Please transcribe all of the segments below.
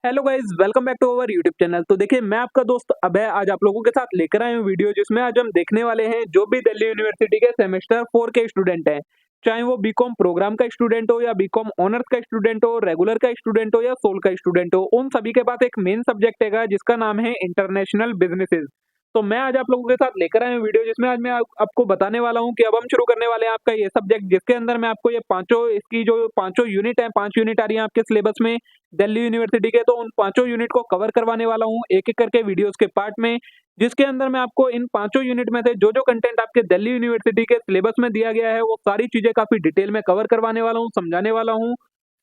Hello guys, welcome back to our YouTube channel. तो देखिए, मैं आपका दोस्त अभय आज आप लोगों के साथ लेकर आया हूँ वीडियो, जिसमें आज हम देखने वाले हैं जो भी दिल्ली यूनिवर्सिटी के सेमेस्टर 4 के स्टूडेंट हैं, चाहे वो बीकॉम प्रोग्राम का स्टूडेंट हो या बीकॉम ऑनर्स का स्टूडेंट हो, रेगुलर का स्टूडेंट हो या सोल का स्टूडेंट हो, उन सभी के पास एक मेन सब्जेक्ट है जिसका नाम है इंटरनेशनल बिजनेसेस। तो मैं आज आप लोगों के साथ लेकर आया हूँ वीडियो, जिसमें आज मैं आपको बताने वाला हूँ कि अब हम शुरू करने वाले हैं आपका ये सब्जेक्ट, जिसके अंदर मैं आपको ये पांचों इसकी जो पांचों यूनिट है, 5 यूनिट आ रही है आपके सिलेबस में दिल्ली यूनिवर्सिटी के। तो उन पांचों यूनिट को कवर करवाने वाला हूँ एक-एक करके वीडियोस के पार्ट में, जिसके अंदर मैं आपको इन पांचों यूनिट में से जो-जो कंटेंट आपके दिल्ली यूनिवर्सिटी के सिलेबस में दिया गया है, वो सारी चीज़ें काफ़ी डिटेल में कवर करवाने वाला हूँ, समझाने वाला हूँ।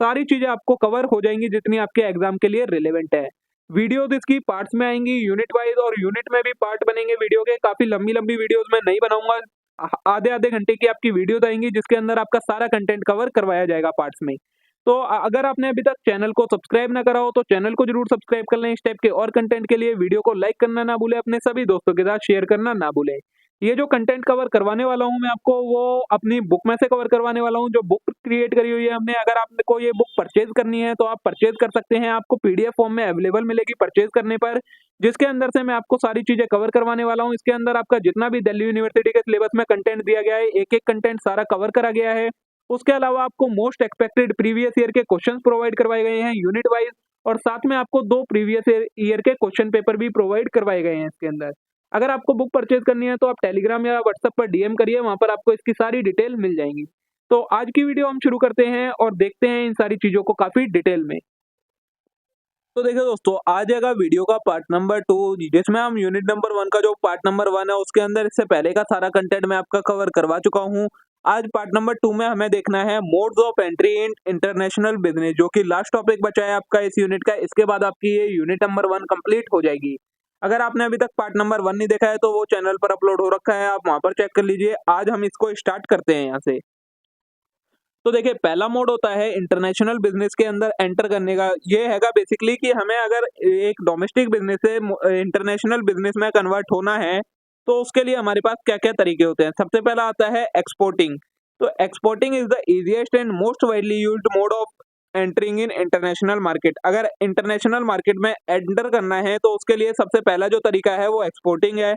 सारी चीज़ें आपको कवर हो जाएँगी जितनी आपके एग्ज़ाम के लिए रिलेवेंट है। वीडियोज़ इसकी पार्ट्स में आएँगी यूनिट वाइज़, और यूनिट में भी पार्ट बनेंगे वीडियो के। काफ़ी लंबी-लंबी वीडियोज़ मैं नहीं बनाऊँगा। आधे-आधे घंटे की आपकी वीडियोज़ आएँगी, जिसके अंदर आपका सारा कंटेंट कवर करवाया जाएगा पार्ट्स में। तो अगर आपने अभी तक चैनल को सब्सक्राइब ना करा हो तो चैनल को जरूर सब्सक्राइब कर लें इस टाइप के और कंटेंट के लिए। वीडियो को लाइक करना ना भूलें, अपने सभी दोस्तों के साथ शेयर करना ना भूलें। ये जो कंटेंट कवर करवाने वाला हूँ मैं आपको, वो अपनी बुक में से कवर करवाने वाला हूँ, जो बुक क्रिएट करी हुई है हमने। अगर आपको ये बुक परचेज करनी है तो आप परचेज कर सकते हैं, आपको पीडीएफ फॉर्म में अवेलेबल मिलेगी परचेज करने पर, जिसके अंदर से मैं आपको सारी चीजें कवर करवाने वाला हूँ। इसके अंदर आपका जितना भी दिल्ली यूनिवर्सिटी के सिलेबस में कंटेंट दिया गया है, एक-एक कंटेंट सारा कवर करा गया है। उसके अलावा आपको मोस्ट एक्सपेक्टेड प्रीवियस ईयर के क्वेश्चंस प्रोवाइड करवाए गए हैं यूनिट वाइज, और साथ में आपको 2 प्रीवियस ईयर के क्वेश्चन पेपर भी प्रोवाइड करवाए गए हैं इसके अंदर। अगर आपको बुक परचेज करनी है तो आप टेलीग्राम या व्हाट्सएप पर डीएम करिए, वहां पर आपको इसकी सारी डिटेल मिल जाएंगी। तो आज की वीडियो हम शुरू करते हैं और देखते हैं इन सारी चीजों को काफी डिटेल में। तो देखिए दोस्तों, आ जाएगा वीडियो का पार्ट नंबर 2, जिसमें हम यूनिट नंबर 1 का जो पार्ट नंबर 1 है उसके अंदर इससे पहले का सारा कंटेंट मैं आपका कवर करवा चुका हूँ। आज पार्ट नंबर 2 में हमें देखना है modes of entry in international business, जो कि लास्ट टॉपिक बचा है आपका इस यूनिट का। इसके बाद आपकी ये यूनिट नंबर 1 कंप्लीट हो जाएगी। अगर आपने अभी तक पार्ट नंबर 1 नहीं देखा है तो वो चैनल पर अपलोड हो रखा है, आप वहां पर चेक कर लीजिए। आज हम इसको स्टार्ट करते हैं यहाँ से। तो देखिए, पहला मोड होता है इंटरनेशनल बिजनेस के अंदर एंटर करने का। ये हैगा बेसिकली कि हमें अगर एक डोमेस्टिक बिजनेस से इंटरनेशनल बिजनेस में कन्वर्ट होना है, तो उसके लिए हमारे पास क्या-क्या तरीके होते हैं। सबसे पहला आता है एक्सपोर्टिंग। तो exporting is the easiest and most widely used mode of entering in international market. अगर इंटरनेशनल मार्केट में एंटर करना है तो उसके लिए सबसे पहला जो तरीका है वो एक्सपोर्टिंग है।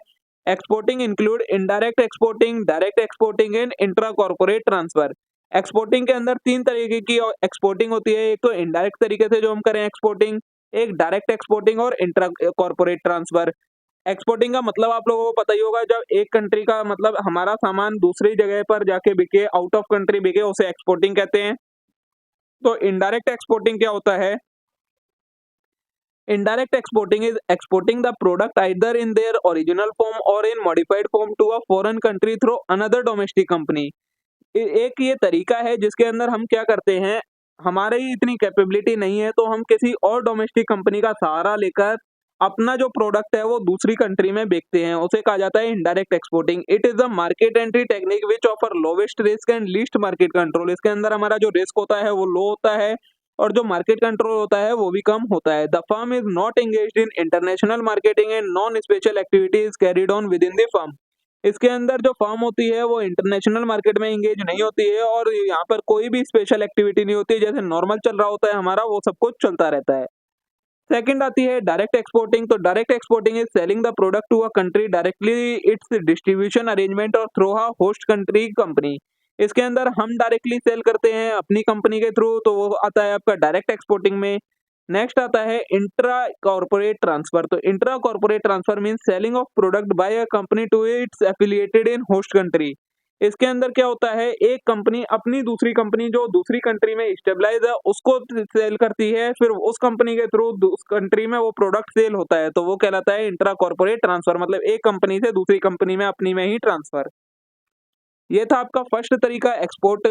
Exporting include indirect exporting, direct exporting and intra corporate transfer. Exporting के अंदर 3 तरीके की एक्सपोर्टिंग होती है। एक तो इनडायरेक्ट तरीके से जो हम करें एक्सपोर्टिंग, एक डायरेक्ट एक्सपोर्टिंग और इंट्रा कॉर्पोरेट ट्रांसफर। एक्सपोर्टिंग का मतलब आप लोगों को पता ही होगा, जब एक कंट्री का मतलब हमारा सामान दूसरी जगह पर जाके बिके, आउट ऑफ कंट्री बिके, उसे एक्सपोर्टिंग कहते हैं। तो इनडायरेक्ट एक्सपोर्टिंग क्या होता है? Indirect exporting is exporting the product either in their original form or in modified form to a foreign country through another domestic company। एक ये तरीका है जिसके अंदर हम क्या करते हैं, हमारे ही इतनी कैपेबिलिटी नहीं है तो हम किसी और डोमेस्टिक कंपनी का सहारा लेकर अपना जो प्रोडक्ट है वो दूसरी कंट्री में बेचते हैं, उसे कहा जाता है indirect exporting. It is the market entry technique which offer lowest risk and least market control. इसके अंदर हमारा जो रिस्क होता है वो लो होता है, और जो मार्केट कंट्रोल होता है वो भी कम होता है। The firm is not engaged in international marketing and non special activities carried on with in the firm. इसके अंदर जो फर्म होती है वो इंटरनेशनल मार्केट में एंगेज नहीं होती है, और यहाँ पर कोई भी स्पेशल एक्टिविटी नहीं होती है। जैसे नॉर्मल चल रहा होता है हमारा, वो सब कुछ चलता रहता है। सेकंड आती है डायरेक्ट एक्सपोर्टिंग। तो direct exporting is selling the product to a country directly its distribution arrangement और through a host country company. इसके अंदर हम डायरेक्टली सेल करते हैं अपनी कंपनी के थ्रू, तो वो आता है आपका डायरेक्ट एक्सपोर्टिंग में। नेक्स्ट आता है इंट्रा कॉर्पोरेट ट्रांसफर। तो intra corporate transfer means selling of product by a company to its affiliated in host country. इसके अंदर क्या होता है, एक कंपनी अपनी दूसरी कंपनी जो दूसरी कंट्री में स्टेबलाइज है उसको सेल करती है, फिर उस कंपनी के थ्रू उस कंट्री में वो प्रोडक्ट सेल होता है, तो वो कहलाता है इंट्रा कॉर्पोरेट ट्रांसफर। मतलब एक कंपनी से दूसरी कंपनी में अपनी में ही ट्रांसफर। ये था आपका फर्स्ट तरीका एक्सपोर्ट,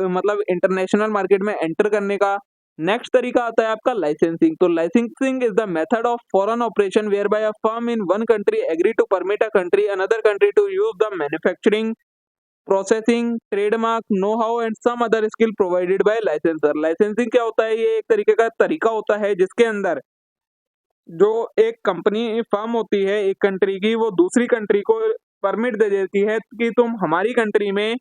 मतलब इंटरनेशनल मार्केट में एंटर करने का। नेक्स्ट तरीका आता है आपका लाइसेंसिंग। तो licensing is the method of foreign operation whereby a firm in one country agree to permit a country another country to use the manufacturing processing trademark know how and some other skill provided by licensor. Licensing क्या होता है? ये एक तरीके का तरीका होता है जिसके अंदर जो एक कंपनी फर्म होती है एक कंट्री की, वो दूसरी कंट्री को परमिट दे देती है कि तुम हमारी कंट्री में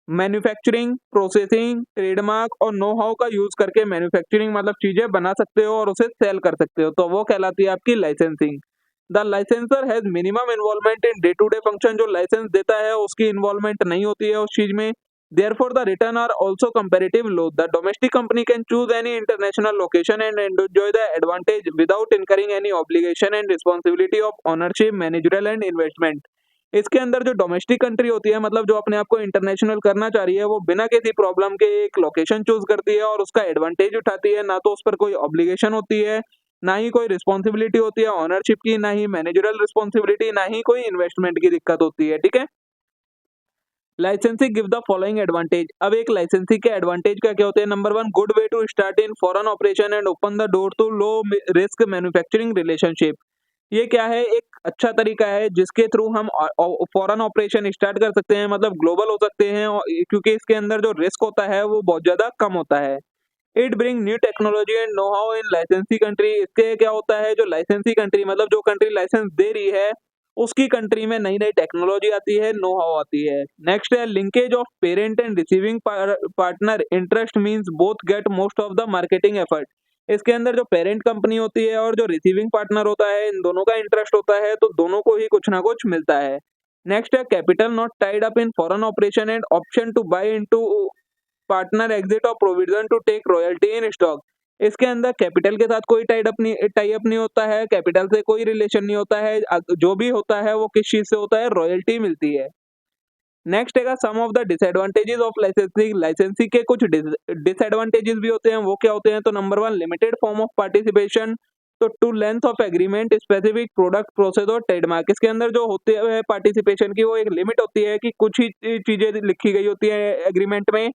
मैन्युफैक्चरिंग, प्रोसेसिंग, ट्रेडमार्क और नो हाउ का यूज करके मैन्युफैक्चरिंग मतलब चीजें बना सकते हो और उसे सेल कर सकते हो, तो वो कहलाती है आपकी licensing. The licensor has minimum involvement in day to day function, जो लाइसेंस देता है उसकी इन्वॉल्वमेंट नहीं होती है उस चीज में। Therefore, the return are also comparative low. The domestic company can choose any international location and enjoy the advantage without incurring any obligation and responsibility of ownership, managerial and investment. इसके अंदर जो domestic country होती है मतलब जो अपने आप को इंटरनेशनल करना चाह रही है वो बिना किसी प्रॉब्लम के एक लोकेशन चूज करती है और उसका एडवांटेज उठाती है, ना तो उस पर कोई ऑब्लिगेशन होती है, ना ही कोई रिस्पॉन्सिबिलिटी होती है ऑनरशिप की, ना ही मैनेजरल रिस्पॉन्सिबिलिटी, ना ही कोई इन्वेस्टमेंट की दिक्कत होती है। ठीक है। Licensing give the following advantage. अब एक लाइसेंसिंग के एडवांटेज क्या क्या होते हैं? Number one, good way to start in foreign operation and open the door to low risk manufacturing relationship. ये क्या है? एक अच्छा तरीका है जिसके थ्रू हम फॉरेन ऑपरेशन स्टार्ट कर सकते हैं, मतलब ग्लोबल हो सकते हैं, क्योंकि इसके अंदर जो रिस्क होता है वो बहुत ज्यादा कम होता है। It bring new technology and know how in लाइसेंसी कंट्री। इसके क्या होता है, जो लाइसेंसी कंट्री मतलब जो कंट्री लाइसेंस दे रही है उसकी कंट्री में नई नई टेक्नोलॉजी आती है, नो हाउ आती है। नेक्स्ट है linkage of parent and receiving partner interest means both get most of the marketing effort. इसके अंदर जो पेरेंट कंपनी होती है और जो रिसीविंग पार्टनर होता है इन दोनों का इंटरेस्ट होता है, तो दोनों को ही कुछ ना कुछ मिलता है। नेक्स्ट है capital not tied up in foreign operation and option to buy into partner exit और provision to take royalty in stock. इसके अंदर कैपिटल के साथ कोई टाई अप नहीं होता है, कैपिटल से कोई रिलेशन नहीं होता है, जो भी होता है वो किस चीज से होता है? रॉयल्टी मिलती है। नेक्स्ट है some of the disadvantages of licensing. Licensing के कुछ डिसएडवांटेजेस भी होते हैं, वो क्या होते हैं? तो number one, limited form of participation, तो two length of agreement specific product process और ट्रेडमार्क। इसके अंदर जो होते हैं पार्टिसिपेशन की वो एक लिमिट होती है कि कुछ ही चीजें लिखी गई होती है एग्रीमेंट में,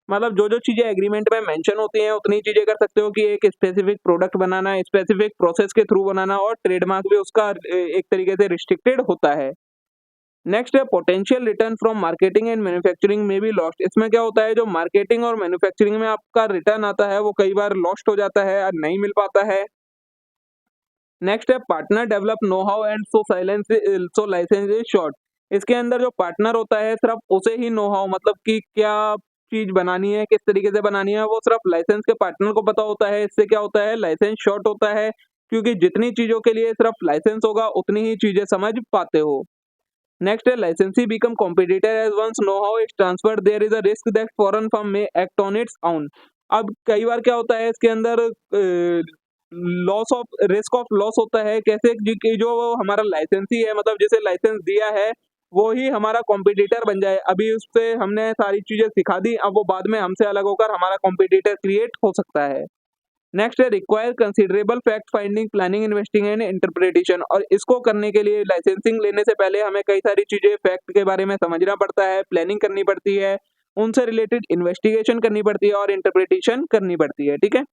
मतलब जो जो चीजें एग्रीमेंट में मेंशन होती हैं उतनी चीजें कर सकते हो, कि एक स्पेसिफिक प्रोडक्ट बनाना, स्पेसिफिक प्रोसेस के थ्रू बनाना, और ट्रेडमार्क भी उसका एक तरीके से रिस्ट्रिक्टेड होता है। नेक्स्ट है potential return from marketing and manufacturing में भी लॉस्ट। इसमें क्या होता है, जो मार्केटिंग और मैन्युफैक्चरिंग में आपका रिटर्न आता है वो कई बार लॉस्ट हो जाता है, नहीं मिल पाता है। नेक्स्ट है partner develop know how and so licence is short. इसके अंदर जो पार्टनर होता है सिर्फ उसे ही नो हाउ, मतलब कि क्या चीज बनानी है, किस तरीके से बनानी है, वो सिर्फ लाइसेंस के पार्टनर को पता होता है। इससे क्या होता है, लाइसेंस शॉर्ट होता है, क्योंकि जितनी चीजों के लिए सिर्फ लाइसेंस होगा उतनी ही चीजें समझ पाते हो। नेक्स्ट है licensee become competitor as once know how is transfer there is a risk that foreign firm may act on its own. अब कई बार क्या होता है इसके अंदर loss of risk of loss होता है। कैसे? कि जो हमारा लाइसेंसी है, मतलब जिसे लाइसेंस दिया है वो ही हमारा कॉम्पिटिटर बन जाए। अभी उससे हमने सारी चीजें सिखा दी, अब वो बाद में हमसे अलग होकर हमारा कॉम्पिटिटर क्रिएट हो सकता है। नेक्स्ट है require considerable fact finding, planning, investing and interpretation. और इसको करने के लिए लाइसेंसिंग लेने से पहले हमें कई सारी चीजें फैक्ट के बारे में समझना पड़ता है, प्लानिंग करनी पड़ती है, उनसे रिलेटेड इन्वेस्टिगेशन करनी पड़ती है और इंटरप्रिटेशन करनी पड़ती है। ठीक है।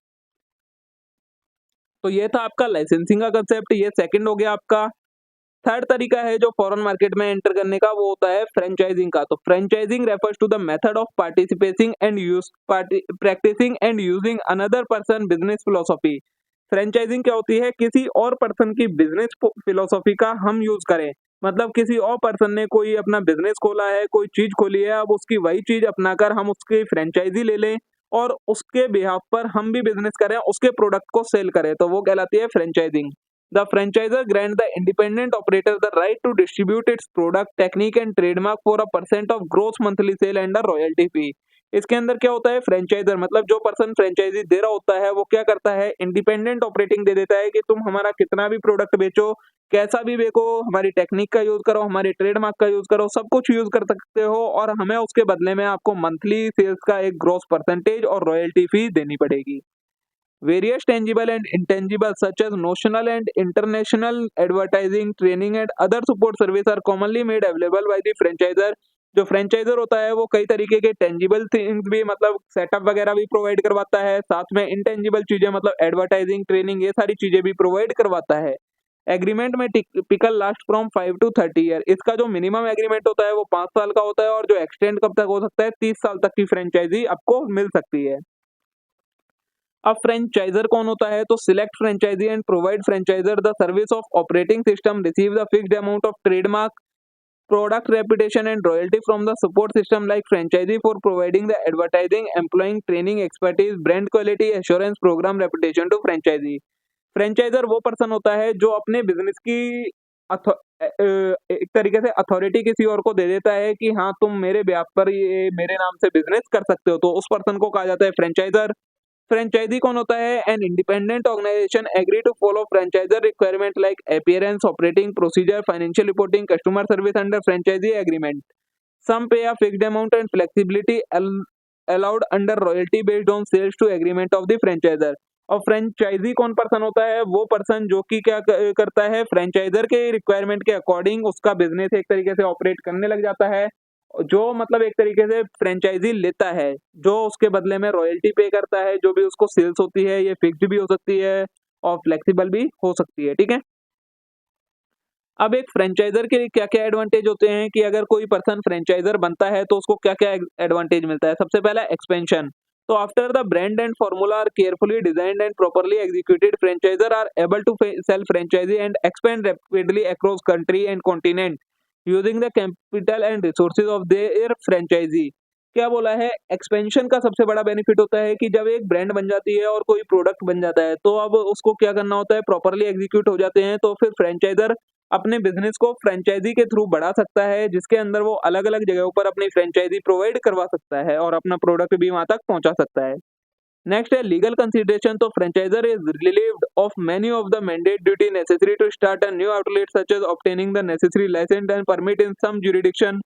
तो ये था आपका लाइसेंसिंग का कंसेप्ट, ये सेकंड हो गया आपका। थर्ड तरीका है जो फॉरेन मार्केट में एंटर करने का, वो होता है फ्रेंचाइजिंग का। तो franchising refers to the method of participating and practising and using another person business philosophy. Franchising क्या होती है? किसी और पर्सन की बिजनेस फिलोसॉफी का हम यूज करें, मतलब किसी और पर्सन ने कोई अपना बिजनेस खोला है, कोई चीज खोली है, अब उसकी वही चीज अपनाकर हम उसकी फ्रेंचाइजी ले लें और उसके बिहाफ पर हम भी बिजनेस करें, उसके प्रोडक्ट को सेल करें, तो वो कहलाती है franchising. The franchisor grant the independent operator the right to distribute its product, technique and trademark for a percent of gross monthly sale and a royalty fee। इसके अंदर क्या होता है, फ्रेंचाइजर मतलब जो पर्सन फ्रेंचाइजी दे रहा होता है वो क्या करता है, इंडिपेंडेंट ऑपरेटिंग दे देता है कि तुम हमारा कितना भी प्रोडक्ट बेचो, कैसा भी बेचो, हमारी टेक्निक का यूज करो, हमारी ट्रेडमार्क का यूज करो, सब कुछ यूज कर सकते हो, और हमें उसके बदले में आपको मंथली सेल्स का एक ग्रोस परसेंटेज और रॉयल्टी फी देनी पड़ेगी। Various tangible and intangible such as notional and international advertising, training and other support service are commonly made available by the franchisor। जो फ्रेंचाइजर होता है वो कई तरीके के टेंजिबल थिंग्स भी, मतलब सेटअप वगैरह भी प्रोवाइड करवाता है, साथ में इनटेंजिबल चीजें मतलब एडवर्टाइजिंग, ट्रेनिंग, ये सारी चीजें भी प्रोवाइड करवाता है। एग्रीमेंट में typical last from 5 to 30 year. इसका जो मिनिमम एग्रीमेंट होता है वो 5 साल का होता है, और जो एक्सटेंड कब तक हो सकता है, 30 साल तक की फ्रेंचाइजी आपको मिल सकती है। अब फ्रेंचाइजर कौन होता है? तो select franchisee and provide franchisor the service of operating system, receive the fixed amount of trademark, product reputation and royalty from the support system like franchisee for providing the advertising, employing training expertise, brand quality assurance, program reputation to franchisee. Franchisor वो person होता है जो अपने business की एक तरीके से authority किसी और को दे देता है कि हाँ तुम मेरे ब्याह पर ये मेरे नाम से बिजनेस कर सकते हो, तो उस पर्सन को कहा जाता है फ्रेंचाइजर। फ्रेंचाइजी कौन होता है? An independent organization agree to follow franchiser requirement like appearance, operating procedure, financial reporting, customer service under franchisee agreement. Some pay a fixed amount and flexibility allowed under royalty based on sales to agreement of the franchisor। और franchise कौन person होता है? वो person जो कि क्या करता है, फ्रेंचाइजर के रिक्वायरमेंट के अकॉर्डिंग उसका बिजनेस एक तरीके से ऑपरेट करने लग जाता है, जो मतलब एक तरीके से फ्रेंचाइजी लेता है, जो उसके बदले में रॉयल्टी पे करता है। जो भी उसको सेल्स होती है ये फिक्स्ड भी हो सकती है और फ्लेक्सिबल भी हो सकती है, ठीक है। अब एक फ्रेंचाइजर के क्या क्या एडवांटेज होते हैं कि अगर कोई पर्सन फ्रेंचाइजर बनता है तो उसको क्या क्या एडवांटेज मिलता है। सबसे पहला एक्सपेंशन। तो after the brand and formula are carefully designed and properly executed, franchisor are able to sell franchisee and expand rapidly across country and continent using the capital and resources of their franchisee. क्या बोला है? Expansion का सबसे बड़ा benefit होता है कि जब एक ब्रांड बन जाती है और कोई प्रोडक्ट बन जाता है तो अब उसको क्या करना होता है, प्रॉपर्ली एग्जीक्यूट हो जाते हैं, तो फिर फ्रेंचाइजर अपने बिजनेस को फ्रेंचाइजी के थ्रू बढ़ा सकता है, जिसके अंदर वो अलग अलग जगहों पर अपनी फ्रेंचाइजी प्रोवाइड करवा सकता है और अपना प्रोडक्ट भी वहां तक पहुंचा सकता है। नेक्स्ट है लीगल कंसिडरेशन। तो franchisor is relieved of many of the mandate duty necessary to start a new outlet such as obtaining the necessary licence and permit in some jurisdiction.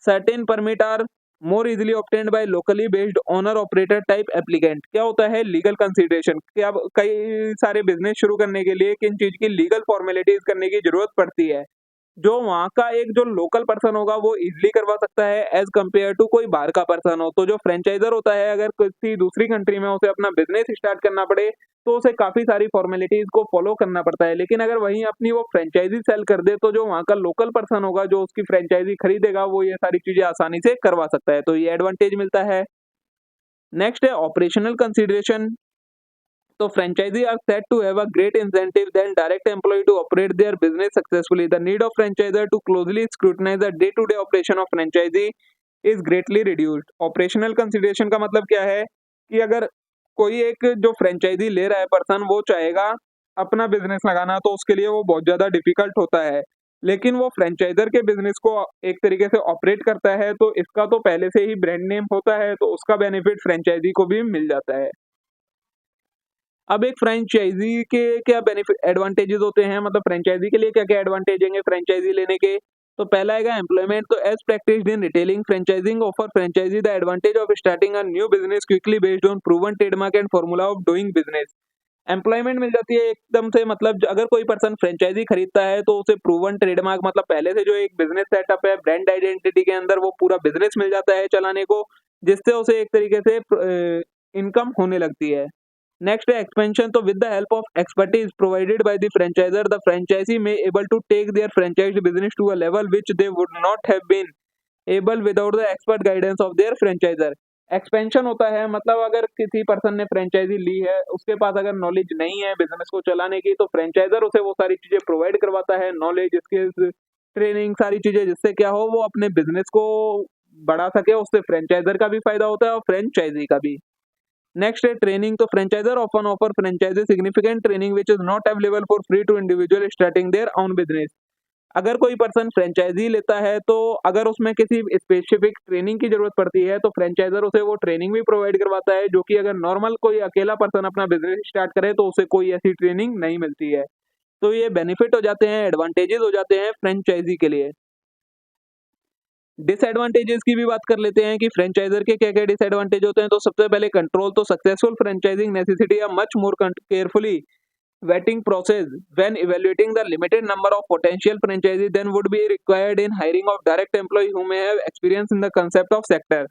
Certain permit are more easily obtained by locally based owner operator type applicant. क्या होता है legal consideration? कि अब कई सारे business शुरू करने के लिए किन चीज की लीगल फॉर्मेलिटीज करने की जरूरत पड़ती है, जो वहाँ का एक जो लोकल पर्सन होगा वो इजिली करवा सकता है एज कम्पेयर टू कोई बाहर का पर्सन हो। तो जो फ्रेंचाइजर होता है अगर किसी दूसरी कंट्री में उसे अपना बिजनेस स्टार्ट करना पड़े तो उसे काफी सारी फॉर्मेलिटीज को फॉलो करना पड़ता है, लेकिन अगर वहीं अपनी वो फ्रेंचाइजी सेल कर दे तो जो वहाँ का लोकल पर्सन होगा जो उसकी फ्रेंचाइजी खरीदेगा वो ये सारी चीजें आसानी से करवा सकता है, तो ये एडवांटेज मिलता है। नेक्स्ट है ऑपरेशनल कंसिडरेशन। तो franchisee are said to have a great incentive than direct employee to operate their business successfully. The need of franchisor to closely scrutinize the day-to-day operation of franchisee is greatly reduced. Operational consideration का मतलब क्या है कि अगर कोई एक जो franchise ले रहा है पर्सन वो चाहेगा अपना बिजनेस लगाना तो उसके लिए वो बहुत ज्यादा डिफिकल्ट होता है, लेकिन वो फ्रेंचाइजर के बिजनेस को एक तरीके से ऑपरेट करता है तो इसका तो पहले से ही ब्रांड नेम होता है तो उसका बेनिफिट फ्रेंचाइजी को भी मिल जाता है। अब एक फ्रेंचाइजी के क्या बेनिफिट एडवांटेजेस होते हैं, मतलब फ्रेंचाइजी के लिए क्या क्या एडवांटेज होंगे फ्रेंचाइजी लेने के। तो पहला आएगा एम्प्लॉयमेंट। तो as practised in retailing franchising offer franchisee the advantage of starting a new business quickly based on proven trademark and formula of doing business. Employment मिल जाती है एकदम से, मतलब अगर कोई पर्सन फ्रेंचाइजी खरीदता है तो उसे प्रूवन ट्रेडमार्क मतलब पहले से जो एक बिजनेस सेटअप है ब्रांड आइडेंटिटी के अंदर वो पूरा बिजनेस मिल जाता है चलाने को, जिससे उसे एक तरीके से इनकम होने लगती है। नेक्स्ट है एक्सपेंशन। तो with the help of expertise provided by the franchiser the franchisee में able to take their franchised business to a level which they would not have been able without the expert guidance of their franchiser. Expansion होता है मतलब अगर किसी person ने franchise ली है उसके पास अगर नॉलेज नहीं है बिजनेस को चलाने की तो फ्रेंचाइजर उसे वो सारी चीजें प्रोवाइड करवाता है, नॉलेज, स्किल्स, ट्रेनिंग, सारी चीजें, जिससे क्या हो वो अपने बिजनेस को बढ़ा सके। उससे फ्रेंचाइजर का भी फायदा होता है और फ्रेंचाइजी का भी। नेक्स्ट है ट्रेनिंग। तो franchisor often offer franchisee significant training which is not available for free to individual starting their own business. अगर कोई पर्सन फ्रेंचाइजी लेता है तो अगर उसमें किसी स्पेसिफिक ट्रेनिंग की जरूरत पड़ती है तो फ्रेंचाइजर उसे वो ट्रेनिंग भी प्रोवाइड करवाता है, जो कि अगर नॉर्मल कोई अकेला पर्सन अपना बिजनेस स्टार्ट करे तो उसे कोई ऐसी ट्रेनिंग नहीं मिलती है। तो ये बेनिफिट हो जाते हैं, एडवांटेजेस हो जाते हैं फ्रेंचाइजी के लिए। डिसएडवांटेजेस की भी बात कर लेते हैं कि फ्रेंचाइजर के क्या क्या डिसएडवांटेज होते हैं। तो सबसे पहले कंट्रोल। तो successful franchising necessity a much more carefully vetting process when evaluating the limited number of potential franchisee than would be required in hiring of direct employee who may have experience in the concept of sector।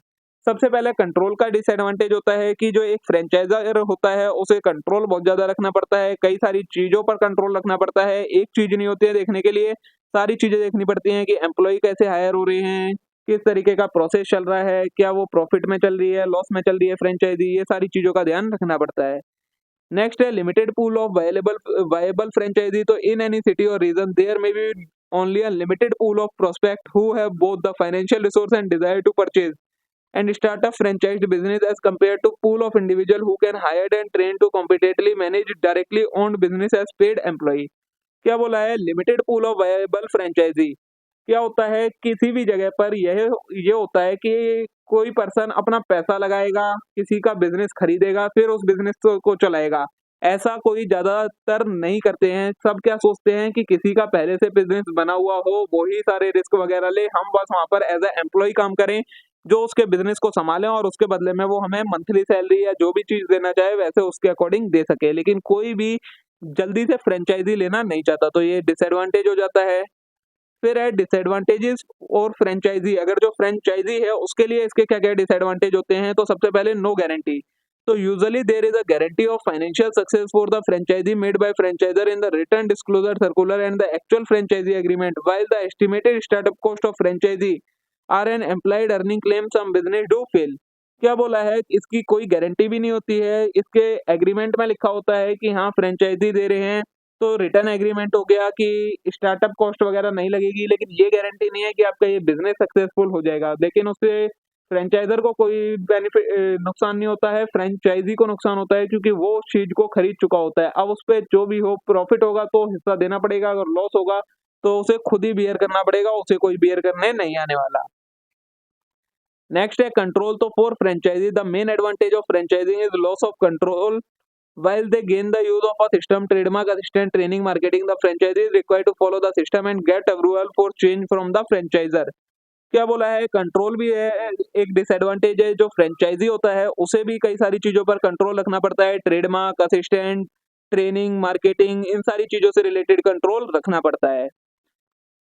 सबसे पहले control का disadvantage होता है कि जो एक franchisor होता है उसे कंट्रोल बहुत ज्यादा रखना पड़ता है, कई सारी चीजों पर कंट्रोल रखना पड़ता है। एक चीज नहीं होती है देखने के लिए, सारी चीजें देखनी पड़ती हैं कि एम्प्लॉय कैसे हायर हो रहे हैं, किस तरीके का प्रोसेस चल रहा है, क्या वो प्रॉफिट में चल रही है, लॉस में चल रही है फ्रेंचाइजी, ये सारी चीजों का ध्यान रखना पड़ता है। नेक्स्ट है limited pool of viable franchisee. तो in any city or region there may be only a limited pool of prospects who have both the financial resource and desire to purchase and start a franchised business as compared to pool of individual who can hired and trained to competently manage directly owned business as paid employee। क्या बोला है? Limited pool of viable franchisee. क्या होता है किसी भी जगह पर ये होता है कि कोई पर्सन अपना पैसा लगाएगा, किसी का बिजनेस खरीदेगा, फिर उस बिजनेस को चलाएगा। ऐसा कोई ज़्यादातर नहीं करते हैं। सब क्या सोचते हैं कि किसी का पहले से बिजनेस बना हुआ हो, वो ही सारे रिस्क वगैरह ले, हम बस वहाँ पर एज ए एम्प्लॉय काम करें, जो उसके बिजनेस को संभालें और उसके बदले में वो हमें मंथली सैलरी या जो भी चीज़ देना चाहे वैसे उसके अकॉर्डिंग दे सके। लेकिन कोई भी जल्दी से फ्रेंचाइजी लेना नहीं चाहता, तो ये डिसएडवांटेज हो जाता है। फिर है डिसएडवांटेजेस और फ्रेंचाइजी। अगर जो फ्रेंचाइजी है उसके लिए इसके क्या-क्या डिसएडवांटेज होते हैं, तो सबसे पहले नो गारंटी। तो usually there is a guarantee of financial success for the franchisee made by franchisor in the return disclosure circular and the actual franchisee agreement while the estimated startup cost of franchisee are an employed earning claim some business do fail. क्या बोला है? इसकी कोई guarantee भी नहीं होती है। इसके एग्रीमेंट में लिखा होता है कि हाँ फ्रेंचाइजी दे रहे हैं, तो रिटर्न एग्रीमेंट हो गया कि स्टार्टअप कॉस्ट वगैरह नहीं लगेगी, लेकिन ये गारंटी नहीं है कि आपका ये बिजनेस सक्सेसफुल हो जाएगा। लेकिन उससे फ्रेंचाइजर को कोई नुकसान नहीं होता है, फ्रेंचाइजी को नुकसान होता है क्योंकि वो उस चीज को खरीद चुका होता है। अब उस पे जो भी हो प्रॉफिट होगा तो हिस्सा देना पड़ेगा, अगर लॉस होगा तो उसे खुद ही बियर करना पड़ेगा, उसे कोई बियर करने नहीं आने वाला। नेक्स्ट है कंट्रोल। तो for franchisee the main advantage of franchising is loss of control while they gain the use of a system, trademark, assistant, training, marketing, the franchisee is required to follow the system and get approval for change from the franchisor। क्या बोला है? Control भी है, एक disadvantage है। जो franchise होता है उसे भी कई सारी चीजों पर कंट्रोल रखना पड़ता है, ट्रेडमार्क, असिस्टेंट, ट्रेनिंग, मार्केटिंग, इन सारी चीजों से रिलेटेड कंट्रोल रखना पड़ता है।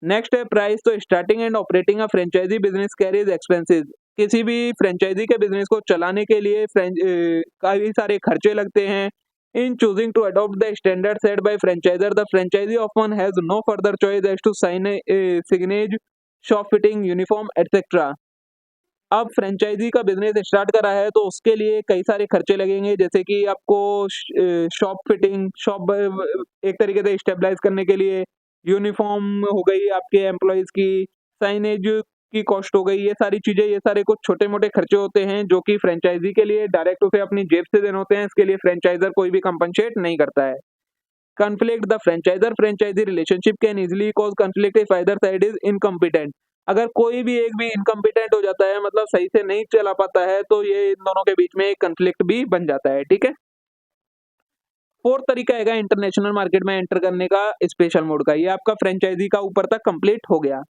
नेक्स्ट है प्राइस। तो starting and operating a franchisee business carries expenses. किसी भी फ्रेंचाइजी के बिजनेस को चलाने के लिए काफी सारे खर्चे लगते हैं। In choosing to adopt the standard set by franchisor, the franchisee often has no further choice as to sign a signage, shop fitting, uniform, etc. अब फ्रेंचाइजी का बिजनेस स्टार्ट करा है तो उसके लिए कई सारे खर्चे लगेंगे, जैसे कि आपको शॉप फिटिंग, शॉप एक तरीके से स्टेबलाइज करने के लिए, यूनिफॉर्म हो गई आपके एम्प्लॉयज की, साइनेज की कॉस्ट हो गई, ये सारी चीजें, ये सारे कुछ छोटे मोटे खर्चे होते हैं जो कि फ्रेंचाइजी के लिए डायरेक्ट उसे अपनी जेब से देने होते हैं। इसके लिए फ्रेंचाइजर कोई भी कंपनसेट नहीं करता है। conflict the franchisor franchisee relationship can easily cause conflict if either side is incompetent। अगर कोई भी एक भी इनकम्पिटेंट हो जाता है, मतलब सही से नहीं चला पाता है, तो ये इन दोनों के बीच में एक कंफ्लिक्ट भी बन जाता है। ठीक है। फोर्थ तरीका है इंटरनेशनल मार्केट में एंटर करने का, स्पेशल मोड का। ये आपका फ्रेंचाइजी का ऊपर तक कंप्लीट हो गया।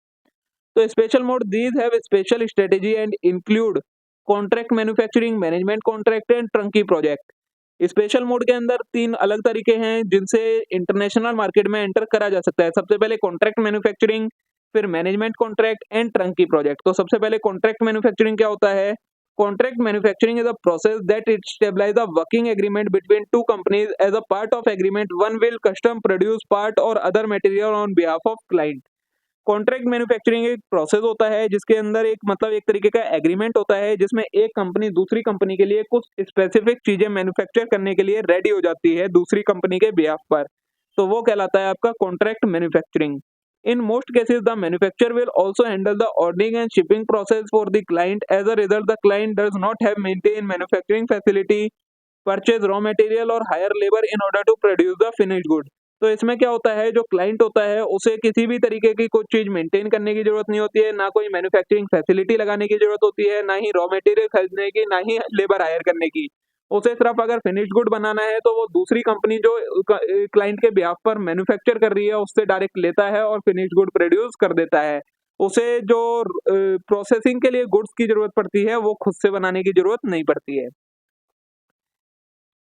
तो special mode these have special strategy and include contract manufacturing, management contract and turnkey project. Special mode के अंदर 3 अलग तरीके हैं जिनसे इंटरनेशनल मार्केट में एंटर करा जा सकता है। सबसे पहले कॉन्ट्रैक्ट मैन्युफैक्चरिंग, फिर management contract and turnkey project. तो सबसे पहले कॉन्ट्रैक्ट मैन्युफैक्चरिंग क्या होता है? Contract manufacturing is a process that it stabilize a working agreement between two companies. As a part of agreement one will custom produce part और other material on behalf of client. Contract manufacturing एक process होता है जिसके अंदर एक तरीके का agreement होता है, जिसमें एक कंपनी दूसरी कंपनी के लिए कुछ स्पेसिफिक चीजें मैन्युफैक्चर करने के लिए रेडी हो जाती है दूसरी कंपनी के बिहाफ पर। तो वो कहलाता है आपका contract manufacturing. In most cases the manufacturer will also handle the ordering and shipping process for the client. As a result the client does not have maintain manufacturing facility, purchase raw material और hire labour in order to produce the finished good. तो इसमें क्या होता है, जो client होता है उसे किसी भी तरीके की कोई चीज मेंटेन करने की जरूरत नहीं होती है, ना कोई मैन्युफैक्चरिंग फैसिलिटी लगाने की जरूरत होती है, ना ही रॉ मटेरियल खरीदने की, ना ही लेबर हायर करने की। उसे सिर्फ अगर फिनिश्ड गुड बनाना है तो वो दूसरी कंपनी जो क्लाइंट के बिहाफ पर मैन्युफैक्चर कर रही है उससे डायरेक्ट लेता है और फिनिश्ड गुड प्रोड्यूस कर देता है। उसे जो प्रोसेसिंग के लिए गुड्स की जरूरत पड़ती है वो खुद से बनाने की जरूरत नहीं पड़ती है।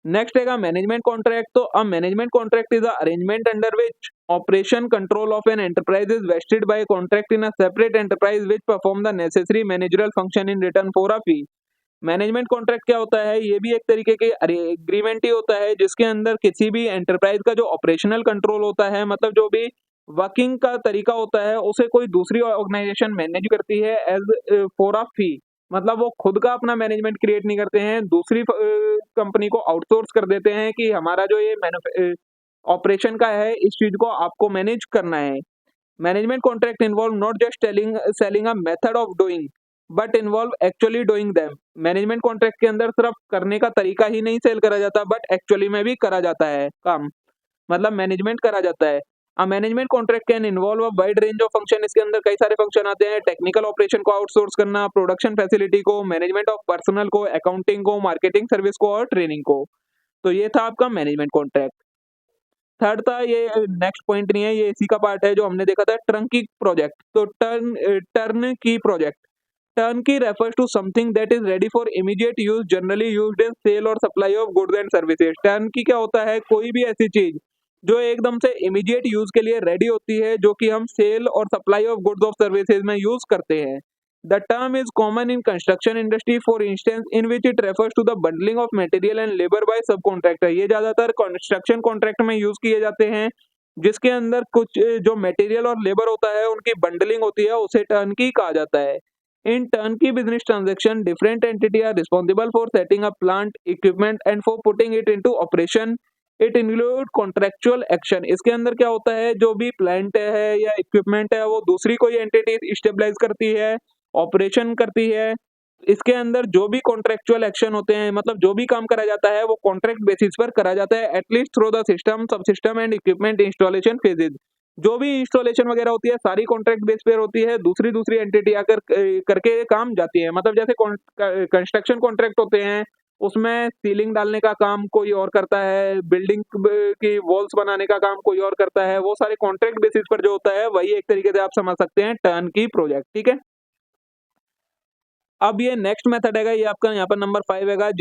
नेक्स्ट है मैनेजमेंट कॉन्ट्रैक्ट। तो a management contract is an arrangement under which operation control of an enterprise is vested by contract in a separate enterprise which perform the necessary managerial function in return for a fee. Management contract क्या होता है? ये भी एक तरीके के agreement ही होता है जिसके अंदर किसी भी एंटरप्राइज का जो ऑपरेशनल कंट्रोल होता है, मतलब जो भी वर्किंग का तरीका होता है, उसे कोई दूसरी ऑर्गेनाइजेशन मैनेज करती है एज फॉर अ फी। मतलब वो खुद का अपना मैनेजमेंट क्रिएट नहीं करते हैं, दूसरी कंपनी को आउटसोर्स कर देते हैं कि हमारा जो ये ऑपरेशन का है इस चीज को आपको मैनेज करना है। Management contract involve not just selling a method of doing but involve actually doing them. Management contract के अंदर सिर्फ करने का तरीका ही नहीं सेल करा जाता, बट एक्चुअली में भी करा जाता है काम, मतलब मैनेजमेंट करा जाता है। अ management contract can involve a wide range of function. इसके अंदर कई सारे फंक्शन आते हैं। टेक्निकल ऑपरेशन को आउटसोर्स करना, प्रोडक्शन फैसिलिटी को, मैनेजमेंट ऑफ पर्सनल को, अकाउंटिंग को, मार्केटिंग सर्विस को और ट्रेनिंग को। तो ये था आपका मैनेजमेंट कॉन्ट्रैक्ट। थर्ड था, ये नेक्स्ट पॉइंट नहीं है, ये इसी का पार्ट है जो हमने देखा था, टर्नकी प्रोजेक्ट। तो टर्न की project, turnkey refers to something that is ready for immediate use, generally used in sale or supply of goods and services। Turnkey क्या होता है? कोई भी ऐसी चीज जो एकदम से इमीडिएट यूज के लिए रेडी होती है, जो कि हम सेल और supply of goods of services में यूज करते हैं। The term is common in construction industry for instance in which it refers to the bundling of material and labour by subcontractor. ये ज्यादातर कंस्ट्रक्शन कॉन्ट्रैक्ट में use किए जाते हैं, जिसके अंदर कुछ जो मटेरियल और लेबर होता है उनकी बंडलिंग होती है, उसे टर्नकी कहा जाता है। In turnkey business transaction, different entities are responsible for setting up plant, equipment and for putting it into operation. It include contractual action। इसके अंदर क्या होता है? जो भी प्लांट है या इक्विपमेंट है वो दूसरी कोई एंटिटी स्टेबलाइज करती है, ऑपरेशन करती है। इसके अंदर जो भी कॉन्ट्रेक्चुअल एक्शन होते हैं, मतलब जो भी काम करा जाता है वो कॉन्ट्रैक्ट बेसिस पर करा जाता है, एटलीस्ट थ्रू द सिस्टम, सब system and equipment installation phases. जो भी इंस्टॉलेशन वगैरह होती है सारी कॉन्ट्रैक्ट बेस पे होती है, दूसरी एंटिटी आकर करके काम जाती है। मतलब जैसे कंस्ट्रक्शन कॉन्ट्रैक्ट होते हैं, उसमें सीलिंग डालने का काम कोई और करता है, बिल्डिंग की वॉल्स बनाने का काम कोई और करता है, वो सारे कॉन्ट्रैक्ट बेसिस पर जो होता है वही एक तरीके से आप समझ सकते हैं टर्न की प्रोजेक्ट। ठीक है, अब ये नेक्स्ट मेथड है, ये आपका यहाँ पर नंबर 5 है,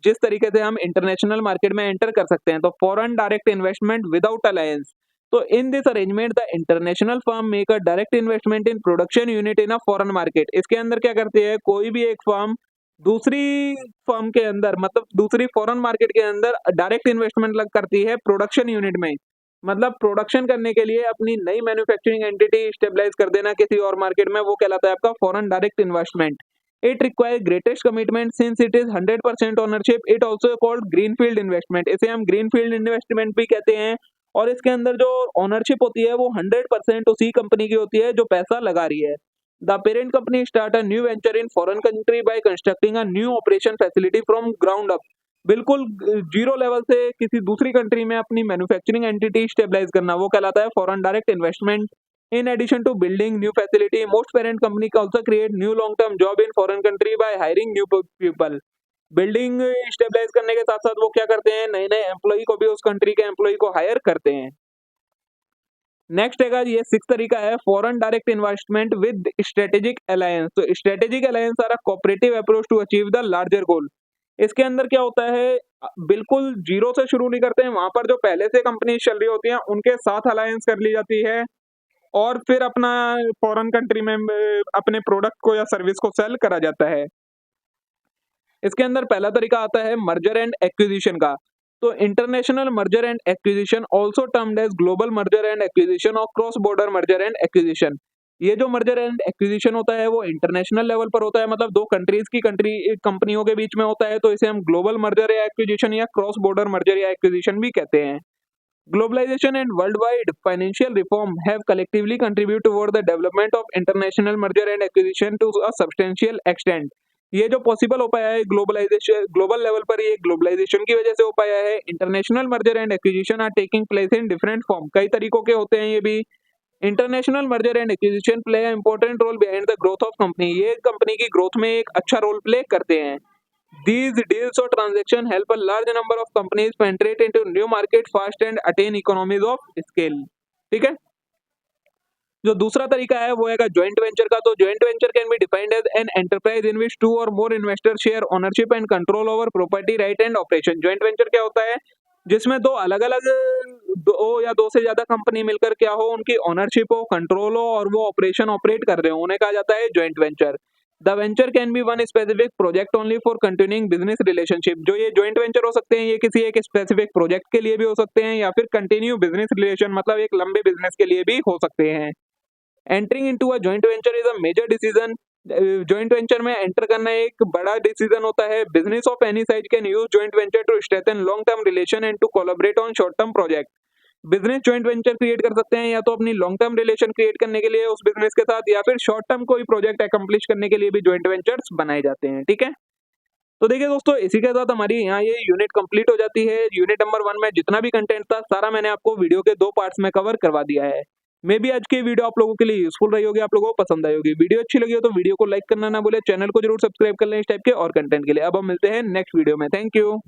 जिस तरीके से हम इंटरनेशनल मार्केट में एंटर कर सकते हैं। तो foreign direct investment without alliance. तो in this arrangement the international firm make a direct investment in production unit in a foreign market. इसके अंदर क्या करती है? कोई भी एक फर्म दूसरी फर्म के अंदर, मतलब दूसरी फॉरेन मार्केट के अंदर डायरेक्ट इन्वेस्टमेंट करती है प्रोडक्शन यूनिट में। मतलब प्रोडक्शन करने के लिए अपनी नई मैन्युफैक्चरिंग एंटिटी स्टेबलाइज कर देना किसी और मार्केट में, वो कहलाता है आपका foreign direct investment. It require greatest commitment since it is 100% ownership. It also called greenfield investment. इसे हम ग्रीनफील्ड इन्वेस्टमेंट भी कहते हैं। और इसके अंदर जो ओनरशिप होती है वो 100% उसी कंपनी की होती है जो पैसा लगा रही है। The parent company start a new venture in foreign country bye constructing a new operation facility from ground up. बिल्कुल जीरो लेवल से किसी दूसरी कंट्री में अपनी मैन्युफैक्चरिंग एंटिटी स्टेबलाइज करना, वो कहलाता है foreign direct investment. In addition to building new facility, most parent company also create new long-term job in foreign country by hiring new people। Building stabilise करने के साथ साथ वो क्या करते हैं? नए नए एम्प्लॉय को भी उस कंट्री के एम्प्लॉय को हायर करते हैं। नेक्स्ट है, ये 6 तरीका है, foreign direct investment with strategic alliance. तो strategic alliance are a cooperative approach to achieve the larger goal. इसके अंदर क्या होता है? बिल्कुल जीरो से शुरू नहीं करते हैं, वहां पर जो पहले से कंपनी चल रही होती हैं उनके साथ अलायंस कर ली जाती है और फिर अपना फॉरेन कंट्री में अपने प्रोडक्ट को या सर्विस को सेल करा जाता है। इसके अंदर पहला तरीका आता है मर्जर एंड एक्विजिशन का। तो international merger and acquisition also termed as global merger and acquisition और cross border merger and acquisition. ये जो मर्जर एंड एक्विजिशन होता है वो इंटरनेशनल लेवल पर होता है, मतलब दो कंट्रीज की कंपनियों के बीच में होता है, तो इसे हम ग्लोबल मर्जर या एक्विजिशन या क्रॉस बॉर्डर मर्जर या एक्विजिशन भी कहते हैं। Globalization and worldwide financial reform have collectively contributed toward the development of international merger and acquisition to a substantial extent। ये जो पॉसिबल हो पाया है ग्लोबलाइजेशन, ग्लोबल लेवल पर ये ग्लोबलाइजेशन की वजह से हो पाया है। International merger and acquisition are taking place in different form. कई तरीकों के होते हैं ये भी। International merger and acquisition play a important role behind the growth of company. ये कंपनी की ग्रोथ में एक अच्छा रोल प्ले करते हैं। These deals or transactions help a large number of companies penetrate into new market fast and attain economies of scale। ठीक है, जो दूसरा तरीका है वो है ज्वाइंट वेंचर का। तो joint venture can be defined as an enterprise in which 2 और more investor share ownership and control over property right and operation. Joint venture क्या होता है? जिसमें दो अलग अलग, दो या दो से ज्यादा कंपनी मिलकर क्या हो, उनकी ओनरशिप हो, कंट्रोल हो और वो ऑपरेशन ऑपरेट कर रहे हो, उन्हें कहा जाता है joint venture. The venture can B one specific project only for continuing business relationship. जो ये ज्वाइंट वेंचर हो सकते हैं ये किसी एक स्पेसिफिक प्रोजेक्ट के लिए भी हो सकते हैं या फिर कंटिन्यू बिजनेस रिलेशन, मतलब एक लंबे बिजनेस के लिए भी हो सकते हैं। Entering into a joint venture is a major decision. Joint venture में एंटर करना एक बड़ा डिसीजन होता है। Business of any size can use joint venture to strengthen long term relation and to collaborate on short term project. Business joint venture create कर सकते हैं, या तो अपनी लॉन्ग टर्म रिलेशन क्रिएट करने के लिए उस बिजनेस के साथ, या फिर शॉर्ट टर्म कोई प्रोजेक्ट अकम्प्लिश करने के लिए भी जॉइंट वेंचर्स बनाए जाते हैं। ठीक है, तो देखिए दोस्तों, इसी के साथ हमारी यहाँ ये यूनिट कंप्लीट हो जाती है। यूनिट नंबर 1 में जितना भी कंटेंट था सारा मैंने आपको वीडियो के 2 पार्ट्स में कवर करवा दिया है। मे बी आज की वीडियो आप लोगों के लिए यूजफुल रही होगी, आप लोगों को पसंद आई होगी। वीडियो अच्छी लगी हो तो वीडियो को लाइक करना ना भूले, चैनल को जरूर सब्सक्राइब कर लें इस टाइप के और कंटेंट के लिए। अब हम मिलते हैं नेक्स्ट वीडियो में। Thank you.